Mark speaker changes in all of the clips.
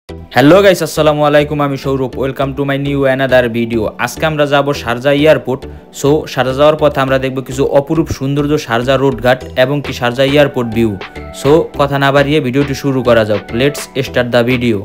Speaker 1: Hello guys, আসসালামু আলাইকুম। আমি Sourav, welcome to my new another video. আজকে আমরা যাব শারজা এয়ারপোর্ট। সো শারজা যাওয়ার পথে আমরা দেখব কিছু অপরূপ সৌন্দর্য শারজা রোডঘাট এবং কি শারজা এয়ারপোর্ট ভিউ। সো কথা না বাড়িয়ে ভিডিওটি শুরু করা যাক। Let's start the video.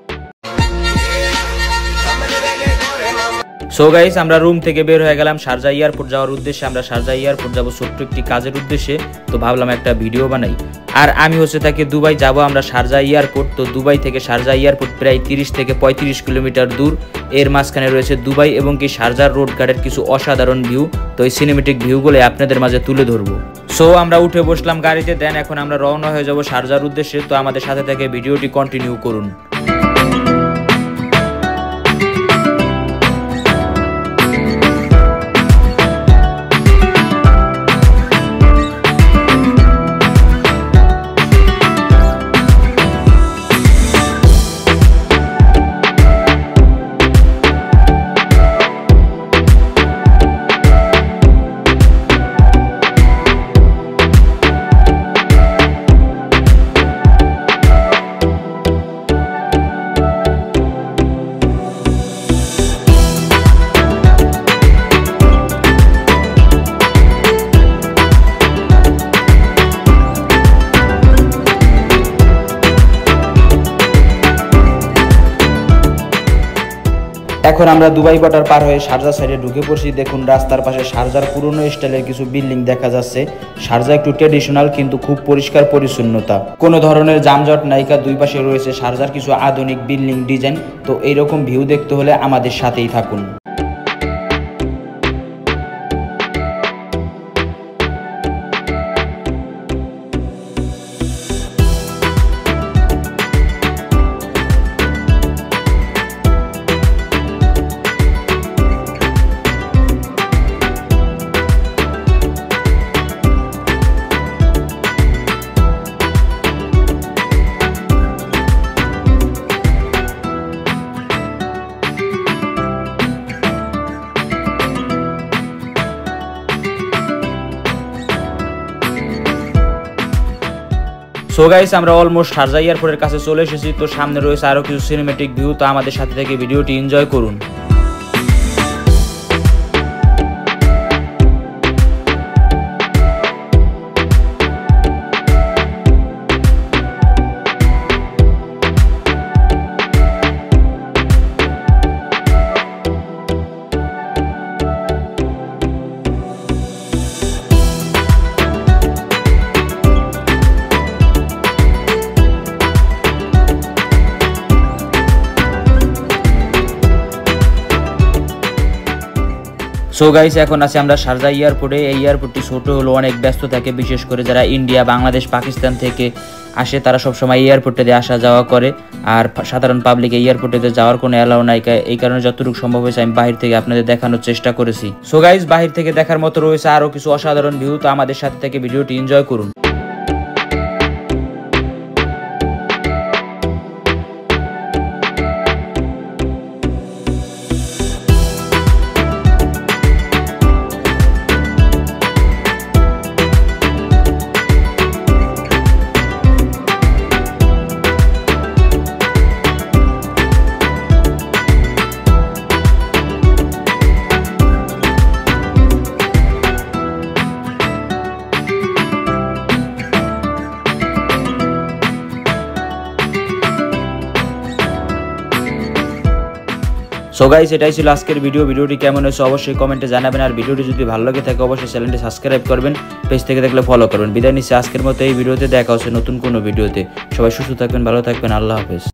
Speaker 1: So guys, আমরা রুম থেকে বের হয়ে গেলাম শারজা এয়ারপোর্ট যাওয়ার উদ্দেশ্যে। আমরা শারজা এয়ারপোর্ট যাব ছোট্ট একটি কাজের উদ্দেশ্যে, তো ভাবলাম একটা ভিডিও বানাই। আর আমি থাকি দুবাই, যাব আমরা শারজা এয়ারপোর্ট। তো দুবাই থেকে শারজা এয়ারপোর্ট প্রায় 30 থেকে 35 কিলোমিটার দূর। এর মাঝখানে রয়েছে দুবাই এবং কি শারজার রোড ঘাটের কিছু অসাধারণ ভিউ। তো এই সিনেমেটিক ভিউগুলো আপনাদের মাঝে তুলে ধরবো। সো আমরা উঠে বসলাম গাড়িতে, দেন এখন আমরা রওনা হয়ে যাব শারজার উদ্দেশ্যে। তো আমাদের সাথে থেকে ভিডিওটি কন্টিনিউ করুন। এখন আমরা দুবাই বর্ডার পার হয়ে শারজা সাইডে ঢুকে পড়ছি। দেখুন রাস্তার পাশে শারজার পুরনো স্টাইলের কিছু বিল্ডিং দেখা যাচ্ছে। শারজা একটু ট্রেডিশনাল কিন্তু খুব পরিষ্কার পরিচ্ছন্নতা, কোনো ধরনের যানজট নাইকা। দুই পাশে রয়েছে শারজার কিছু আধুনিক বিল্ডিং ডিজাইন। তো এইরকম ভিউ দেখতে হলে আমাদের সাথেই থাকুন। সো গাইস, আমরা অলমোস্ট শারজা এয়ারপোর্টের কাছে চলে এসেছি। তো সামনে রয়েছে আরো কিছু সিনেমেটিক ভিউ। তো আমাদের সাথে থেকে ভিডিওটি এনজয় করুন। সো গাইস, এখন আছি আমরা শারজা এয়ারপোর্টে। এই এয়ারপোর্টটি ছোট হলো অনেক ব্যস্ত থাকে, বিশেষ করে যারা ইন্ডিয়া, বাংলাদেশ, পাকিস্তান থেকে আসে তারা সবসময় এয়ারপোর্টে আসা যাওয়া করে। আর সাধারণ পাবলিক এই এয়ারপোর্টে যাওয়ার কোনো অ্যালাউ নাই। এই কারণে যতটুকু সম্ভব হয়েছে আমি বাহির থেকে আপনাদের দেখানোর চেষ্টা করেছি। সো গাইস, বাহির থেকে দেখার মতো রয়েছে আরো কিছু অসাধারণ ভিউ। তো আমাদের সাথে থেকে ভিডিওটি এনজয় করুন। সো গাইস, এটাই ছিল আজকের ভিডিওটি কেমন হয়েছে অবশ্যই কমেন্টে জানাবেন। আর ভিডিওটি যদি ভালো লাগে থাকে অবশ্যই চ্যানেলটি সাবস্ক্রাইব করবেন, পেজ থেকে দেখলে ফলো করবেন। বিদায় নিচ্ছি আজকের মতো এই ভিডিওতে। দেখা হচ্ছে নতুন কোনো ভিডিওতে। সবাই সুস্থ থাকবেন, ভালো থাকবেন। আল্লাহ হাফেজ।